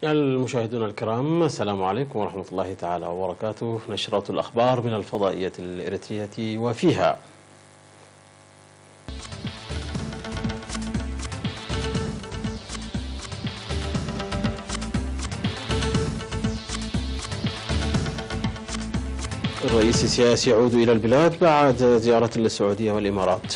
المشاهدون الكرام، السلام عليكم ورحمة الله تعالى وبركاته. نشرة الأخبار من الفضائية الإريترية وفيها: الرئيس السياسي يعود إلى البلاد بعد زيارة للسعودية والإمارات.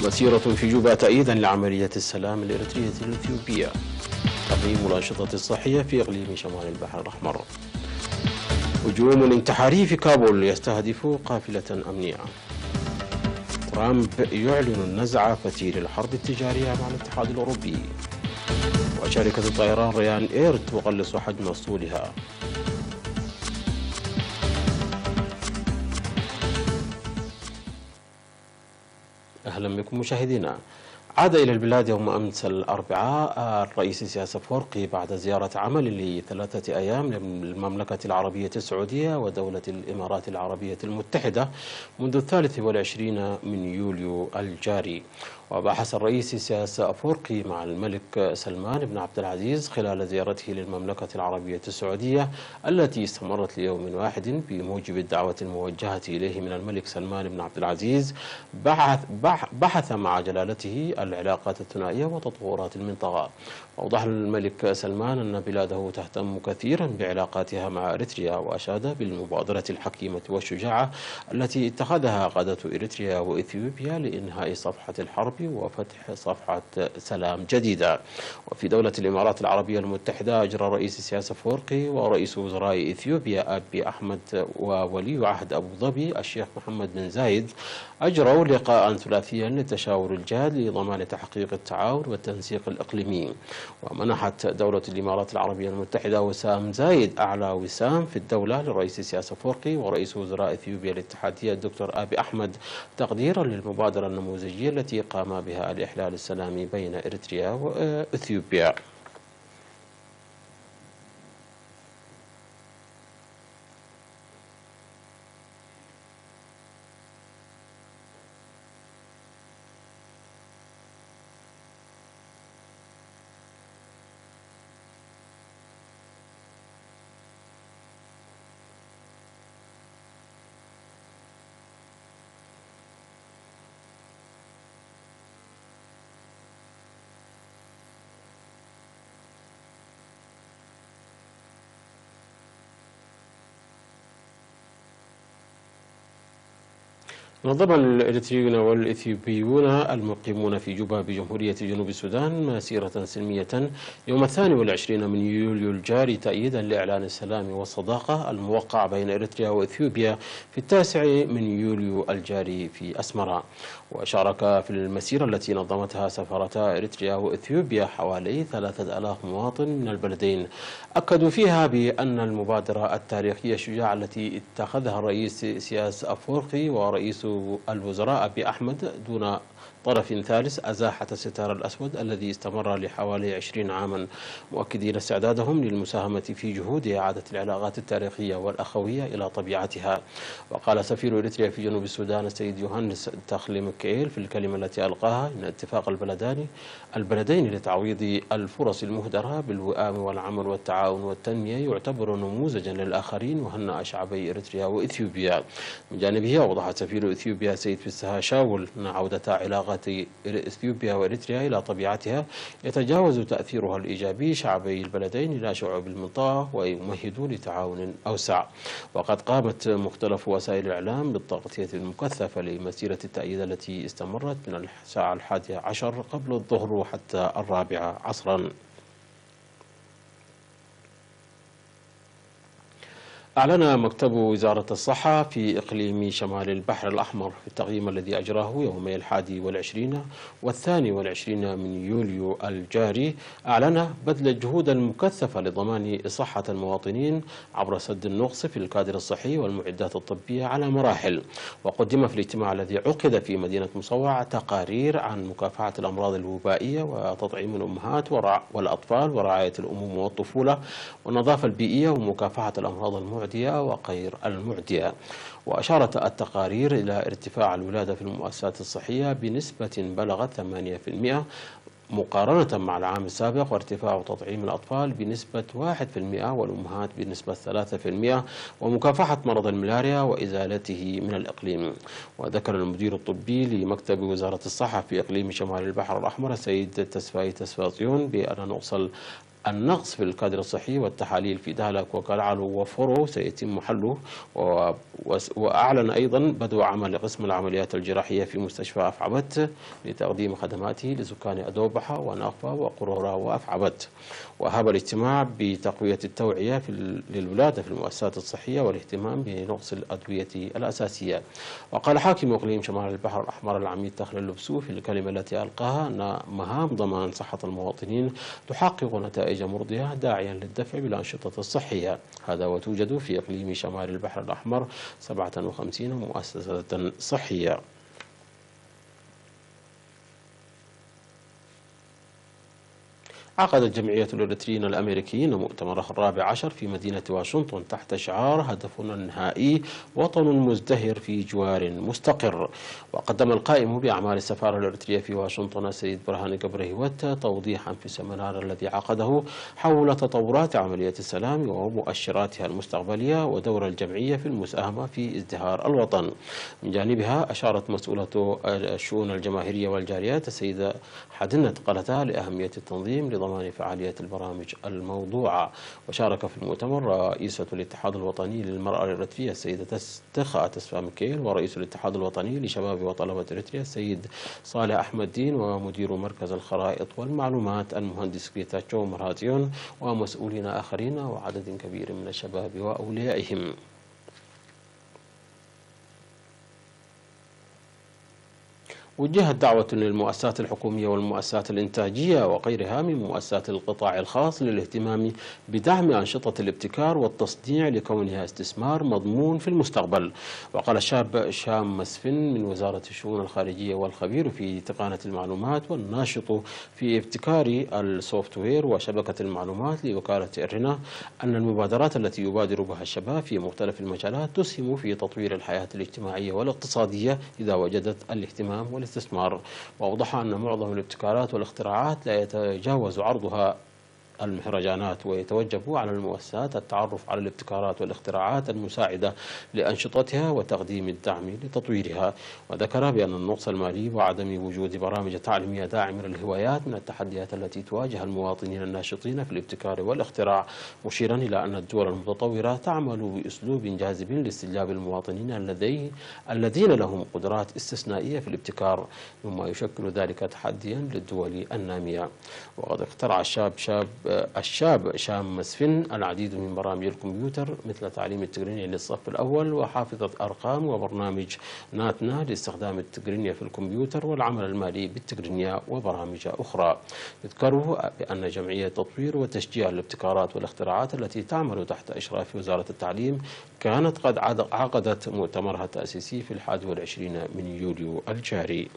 مسيرة في جوبا تأييدا لعملية السلام الإريترية الإثيوبية. تقييم الأنشطة الصحية في إقليم شمال البحر الأحمر. هجوم انتحاري في كابول يستهدف قافلة أمنية. ترامب يعلن نزع فتيل الحرب التجارية مع الاتحاد الأوروبي. وشركة الطيران ريان إير تقلص حجم أسطولها. أهلا بكم مشاهدينا. عاد إلى البلاد يوم أمس الأربعاء الرئيس سياس أفورقي بعد زيارة عمل ل3 أيام للمملكة العربية السعودية ودولة الإمارات العربية المتحدة منذ 23 من يوليو الجاري. وبحث الرئيس سياس أفورقي مع الملك سلمان بن عبد العزيز خلال زيارته للمملكة العربية السعودية التي استمرت ليوم واحد بموجب الدعوة الموجهة إليه من الملك سلمان بن عبد العزيز. بحث مع جلالته العلاقات الثنائية وتطورات المنطقة. أوضح الملك سلمان أن بلاده تهتم كثيرا بعلاقاتها مع إريتريا، وأشاد بالمبادرة الحكيمة والشجاعة التي اتخذها قادة إريتريا وإثيوبيا لإنهاء صفحة الحرب وفتح صفحة سلام جديدة. وفي دولة الإمارات العربية المتحدة أجرى رئيس سياس أفورقي ورئيس وزراء إثيوبيا أبي أحمد وولي عهد أبو ظبي الشيخ محمد بن زايد أجروا لقاء ثلاثيا للتشاور الجاد لضمان تحقيق التعاون والتنسيق الإقليمي. ومنحت دولة الإمارات العربية المتحدة وسام زايد أعلى وسام في الدولة للرئيس سياس أفورقي ورئيس وزراء إثيوبيا الاتحادية الدكتور أبي أحمد تقديرا للمبادرة النموذجية التي قام بها الإحلال السلامي بين إريتريا وإثيوبيا. نظم الإريتريون والإثيوبيون المقيمون في جوبا بجمهورية جنوب السودان مسيرة سلمية يوم 22 من يوليو الجاري تأييدا لإعلان السلام والصداقة الموقع بين إريتريا وإثيوبيا في 9 من يوليو الجاري في أسمرا. وشارك في المسيرة التي نظمتها سفارتا إريتريا وإثيوبيا حوالي 3000 مواطن من البلدين. أكدوا فيها بأن المبادرة التاريخية الشجاعة التي اتخذها الرئيس سياس أفورقي ورئيس الوزراء أبي أحمد دون طرف ثالث أزاحت الستار الأسود الذي استمر لحوالي 20 عاما، مؤكدين استعدادهم للمساهمة في جهود إعادة العلاقات التاريخية والأخوية إلى طبيعتها. وقال سفير إريتريا في جنوب السودان السيد يوهانس تخلي مكيل في الكلمة التي ألقاها إن اتفاق البلدين لتعويض الفرص المهدرة بالوئام والعمل والتعاون والتنمية يعتبر نموذجا للآخرين وهنأ شعبي إريتريا وإثيوبيا. من جانبه أوضح سفير إثيوبيا سيد فسها شاول أن عودة علاقات إثيوبيا وإريتريا إلى طبيعتها يتجاوز تأثيرها الإيجابي شعبي البلدين إلى شعوب المنطقة ويمهد لتعاون أوسع. وقد قامت مختلف وسائل الإعلام بالتغطية المكثفة لمسيرة التأييد التي استمرت من الساعة 11 قبل الظهر حتى 4 عصرا. أعلن مكتب وزارة الصحة في إقليم شمال البحر الأحمر في التقييم الذي أجراه يومي 21 و22 من يوليو الجاري، أعلن بذل الجهود المكثفة لضمان صحة المواطنين عبر سد النقص في الكادر الصحي والمعدات الطبية على مراحل. وقدم في الاجتماع الذي عقد في مدينة مصوع تقارير عن مكافحة الأمراض الوبائية وتطعيم الأمهات والأطفال ورعاية الأموم والطفولة والنظافة البيئية ومكافحة الأمراض المعدية وغير المعدية. وأشارت التقارير إلى ارتفاع الولادة في المؤسسات الصحية بنسبة بلغت 8% مقارنة مع العام السابق، وارتفاع تطعيم الأطفال بنسبة 1% والأمهات بنسبة 3%، ومكافحة مرض الملاريا وإزالته من الإقليم. وذكر المدير الطبي لمكتب وزارة الصحة في إقليم شمال البحر الأحمر السيد تسفاي تسفاطيون بأن النقص في الكادر الصحي والتحاليل في دهلك وكالعلو وفورو سيتم حله. وأعلن أيضا بدء عمل قسم العمليات الجراحية في مستشفى أفعبت لتقديم خدماته لسكان أدوبحة وناقفة وقرورة وأفعبت. وهاب الاجتماع بتقوية التوعية للولادة في المؤسسات الصحية والاهتمام بنقص الأدوية الأساسية. وقال حاكم إقليم شمال البحر الأحمر العميد تخلل اللبسو في الكلمة التي ألقاها أن مهام ضمان صحة المواطنين تحقق نتائج مرضية، داعيا للدفع بالأنشطة الصحية. هذا وتوجد في إقليم شمال البحر الأحمر 57 مؤسسة صحية. عقدت جمعية الإريتريين الأمريكيين مؤتمرها الرابع عشر في مدينة واشنطن تحت شعار هدفنا النهائي وطن مزدهر في جوار مستقر. وقدم القائم بأعمال السفارة الإريترية في واشنطن السيد برهان جبرهيوت توضيحا في السمينار الذي عقده حول تطورات عملية السلام ومؤشراتها المستقبلية ودور الجمعية في المساهمة في ازدهار الوطن. من جانبها أشارت مسؤولة الشؤون الجماهيرية والجاليات السيدة حدنة قلتا لأهمية التنظيم لضمان فعالية البرامج الموضوعة. وشارك في المؤتمر رئيسة الاتحاد الوطني للمرأة الإريترية السيدة تخا تسفا ميكيل، ورئيس الاتحاد الوطني لشباب وطلبة إريتريا السيد صالح أحمد دين، ومدير مركز الخرائط والمعلومات المهندس كريتاتشو مرهاتيون، ومسؤولين آخرين وعدد كبير من الشباب وأوليائهم. وجهت دعوة للمؤسسات الحكومية والمؤسسات الإنتاجية وغيرها من مؤسسات القطاع الخاص للاهتمام بدعم أنشطة الابتكار والتصنيع لكونها استثمار مضمون في المستقبل. وقال الشاب شام مسفن من وزارة الشؤون الخارجية والخبير في تقنية المعلومات والناشط في ابتكار السوفت وير وشبكة المعلومات لوكالة إرنا أن المبادرات التي يبادر بها الشباب في مختلف المجالات تسهم في تطوير الحياة الاجتماعية والاقتصادية إذا وجدت الاهتمام والاستثمار. وأوضح أن معظم الابتكارات والاختراعات لا يتجاوز عرضها المهرجانات، ويتوجب على المؤسسات التعرف على الابتكارات والاختراعات المساعدة لأنشطتها وتقديم الدعم لتطويرها. وذكر بأن النقص المالي وعدم وجود برامج تعليمية داعمة للهوايات من التحديات التي تواجه المواطنين الناشطين في الابتكار والاختراع، مشيرا إلى أن الدول المتطورة تعمل بأسلوب جاذب لاستجلاب المواطنين الذين لهم قدرات استثنائية في الابتكار، مما يشكل ذلك تحديا للدول النامية. وقد اخترع الشاب شام مسفن العديد من برامج الكمبيوتر مثل تعليم التقنية للصف الأول وحافظة أرقام وبرنامج ناتنا لاستخدام التقنية في الكمبيوتر والعمل المالي بالتقنية وبرامج أخرى. يذكر بأن جمعية تطوير وتشجيع الابتكارات والاختراعات التي تعمل تحت إشراف وزارة التعليم كانت قد عقدت مؤتمرها التأسيسي في 21 من يوليو الجاري.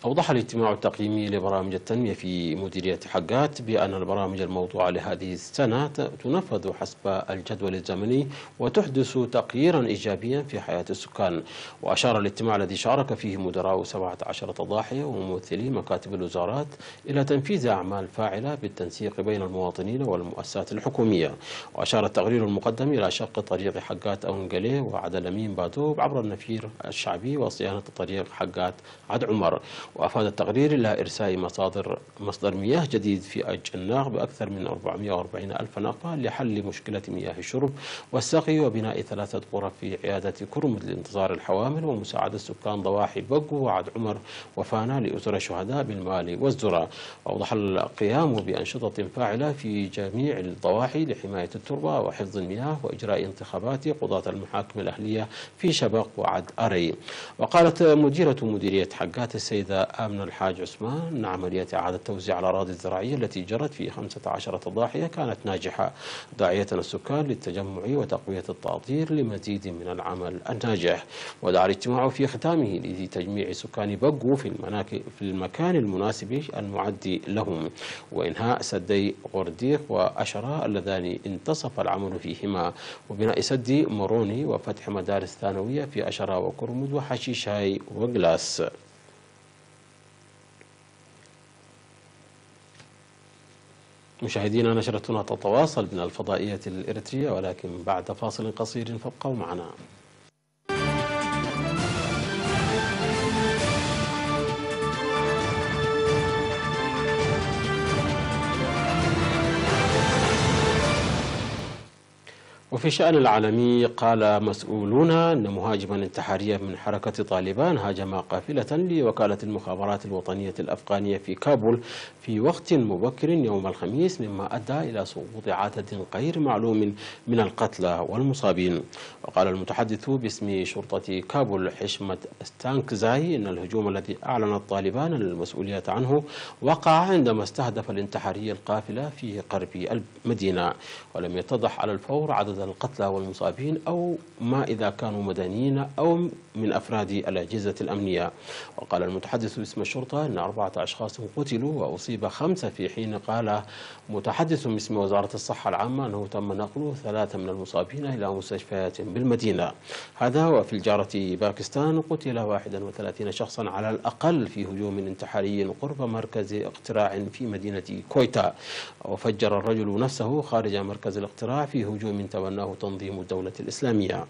أوضح الاجتماع التقييمي لبرامج التنمية في مديرية حقات بأن البرامج الموضوعة لهذه السنة تنفذ حسب الجدول الزمني وتحدث تغييرا إيجابيا في حياة السكان. وأشار الاجتماع الذي شارك فيه مدراء 17 ضاحية وممثلي مكاتب الوزارات إلى تنفيذ أعمال فاعلة بالتنسيق بين المواطنين والمؤسسات الحكومية. وأشار التقرير المقدم إلى شق طريق حقات أونجلي وعد لمين بادوب عبر النفير الشعبي وصيانة طريق حقات عد عمر. وأفاد التقرير إلى إرساء مصدر مياه جديد في أج الناق بأكثر من 440 ألف ناقة لحل مشكلة مياه الشرب والسقي، وبناء 3 غرف في عيادة كرمد لانتظار الحوامل، ومساعدة سكان ضواحي بقو وعد عمر وفانا لأسر الشهداء بالمال والزرع. وأوضح القيام بأنشطة فاعلة في جميع الضواحي لحماية التربة وحفظ المياه وإجراء انتخابات قضاة المحاكم الأهلية في شبق وعد أري. وقالت مديرة مديرية حقات السيدة آمنة الحاج عثمان أن عملية إعادة توزيع الأراضي الزراعية التي جرت في 15 ضاحية كانت ناجحة، داعية السكان للتجمع وتقوية التأطير لمزيد من العمل الناجح. ودعا الاجتماع في ختامه لتجميع سكان بقو في المكان المناسب المعد لهم، وإنهاء سدي غرديق وأشرة اللذان انتصف العمل فيهما، وبناء سد مروني، وفتح مدارس ثانوية في أشرة وكرمد وحشيشاي وقلاس. مشاهدينا، نشرتنا تتواصل من الفضائية الإريترية، ولكن بعد فاصل قصير فابقوا معنا. وفي الشأن العالمي، قال مسؤولون أن مهاجما انتحاريا من حركة طالبان هاجم قافلة لوكالة المخابرات الوطنية الأفغانية في كابول في وقت مبكر يوم الخميس، مما أدى إلى سقوط عدد غير معلوم من القتلى والمصابين. وقال المتحدث باسم شرطة كابول حشمت ستانكزاي إن الهجوم الذي أعلنت طالبان المسؤولية عنه وقع عندما استهدف الانتحاري القافلة في غرب المدينة، ولم يتضح على الفور عدد القتلى والمصابين أو ما إذا كانوا مدنيين أو من أفراد الأجهزة الأمنية. وقال المتحدث باسم الشرطة أن 4 أشخاص قتلوا وأصيب 5، في حين قال متحدث باسم وزارة الصحة العامة أنه تم نقل 3 من المصابين إلى مستشفيات بالمدينة. هذا وفي الجارة باكستان قتل 31 شخصا على الأقل في هجوم انتحاري قرب مركز اقتراع في مدينة كويتا، وفجر الرجل نفسه خارج مركز الاقتراع في هجوم تبناه تنظيم الدولة الإسلامية.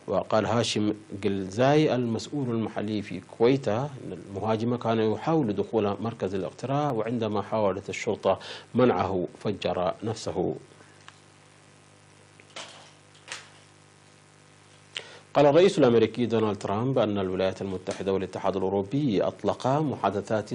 وقال هاشم قلزاي المسؤول المحلي في كويتا أن المهاجم كان يحاول دخول مركز الاقتراع، وعندما حاولت الشرطة منعه فجر نفسه. قال الرئيس الأمريكي دونالد ترامب أن الولايات المتحدة والاتحاد الأوروبي أطلقا محادثات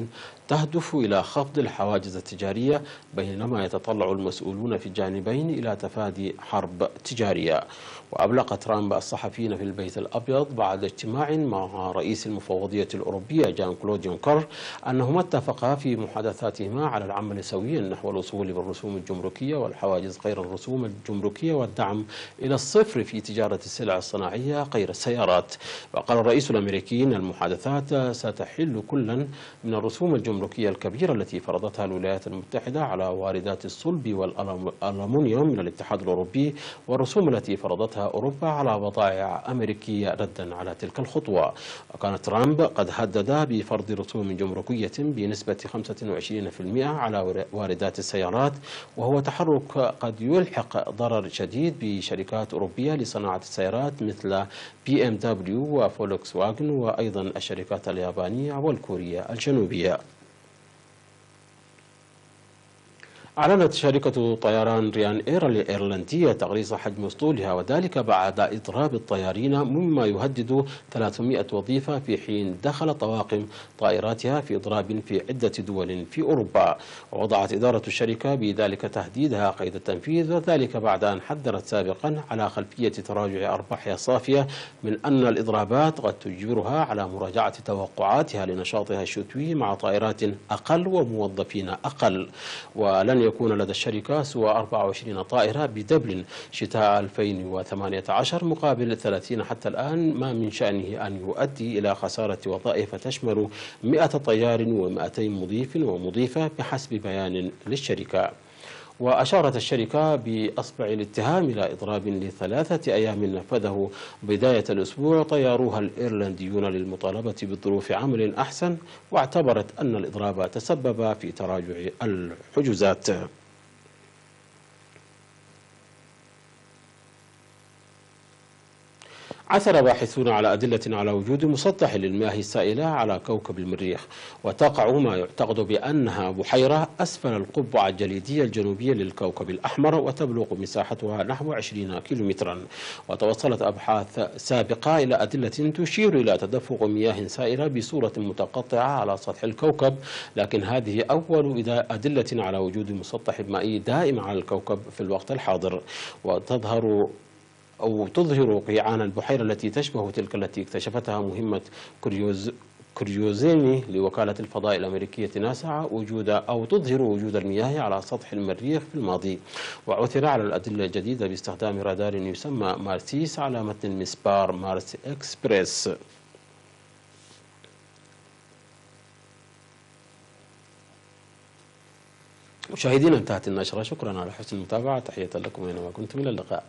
تهدف إلى خفض الحواجز التجارية، بينما يتطلع المسؤولون في الجانبين إلى تفادي حرب تجارية. وأبلغ ترامب الصحفيين في البيت الأبيض بعد اجتماع مع رئيس المفوضية الأوروبية جان كلود يونكر أنهما اتفقا في محادثاتهما على العمل سويا نحو الوصول بالرسوم الجمركية والحواجز غير الرسوم الجمركية والدعم إلى الصفر في تجارة السلع الصناعية غير السيارات. وقال الرئيس الأمريكي أن المحادثات ستحل كلا من الرسوم الجمركية الكبيرة التي فرضتها الولايات المتحدة على واردات الصلب والألمنيوم من الاتحاد الأوروبي، والرسوم التي فرضتها أوروبا على بضائع أمريكية ردا على تلك الخطوة. وكان ترامب قد هدد بفرض رسوم جمركية بنسبة 25% على واردات السيارات، وهو تحرك قد يلحق ضرر شديد بشركات أوروبية لصناعة السيارات مثل BMW وفولكس واغن، وأيضا الشركات اليابانية والكورية الجنوبية. أعلنت شركة طيران ريان إير الإيرلندية تقليص حجم أسطولها، وذلك بعد إضراب الطيارين مما يهدد 300 وظيفة، في حين دخل طواقم طائراتها في إضراب في عدة دول في أوروبا. ووضعت إدارة الشركة بذلك تهديدها قيد التنفيذ، وذلك بعد أن حذرت سابقا على خلفية تراجع أرباحها الصافية من أن الإضرابات قد تجبرها على مراجعة توقعاتها لنشاطها الشتوي مع طائرات أقل وموظفين أقل. ولن يكون لدى الشركة سوى 24 طائرة بدبلن شتاء 2018 مقابل 30 حتى الآن، ما من شأنه أن يؤدي إلى خسارة وظائف تشمل 100 طيار و200 مضيف ومضيفة بحسب بيان للشركة. وأشارت الشركة بأصبع الاتهام إلى إضراب ل3 أيام نفذه بداية الأسبوع طياروها الإيرلنديون للمطالبة بظروف عمل أحسن، واعتبرت أن الإضراب تسبب في تراجع الحجوزات. عثر باحثون على أدلة على وجود مسطح للمياه السائلة على كوكب المريخ، وتقع ما يعتقد بأنها بحيرة أسفل القبعة الجليدية الجنوبية للكوكب الأحمر، وتبلغ مساحتها نحو 20 كيلومترا. وتوصلت أبحاث سابقة إلى أدلة تشير إلى تدفق مياه سائلة بصورة متقطعة على سطح الكوكب، لكن هذه أول أدلة على وجود مسطح مائي دائم على الكوكب في الوقت الحاضر. تظهر قيعان البحيرة التي تشبه تلك التي اكتشفتها مهمة كوريوزيني لوكالة الفضاء الأمريكية ناسا تظهر وجود المياه على سطح المريخ في الماضي، وعثر على الأدلة الجديدة باستخدام رادار يسمى مارسيس على متن مسبار مارس إكسبريس. مشاهدينا، انتهت النشرة. شكرا على حسن المتابعة، تحية لكم أينما كنتم، إلى اللقاء.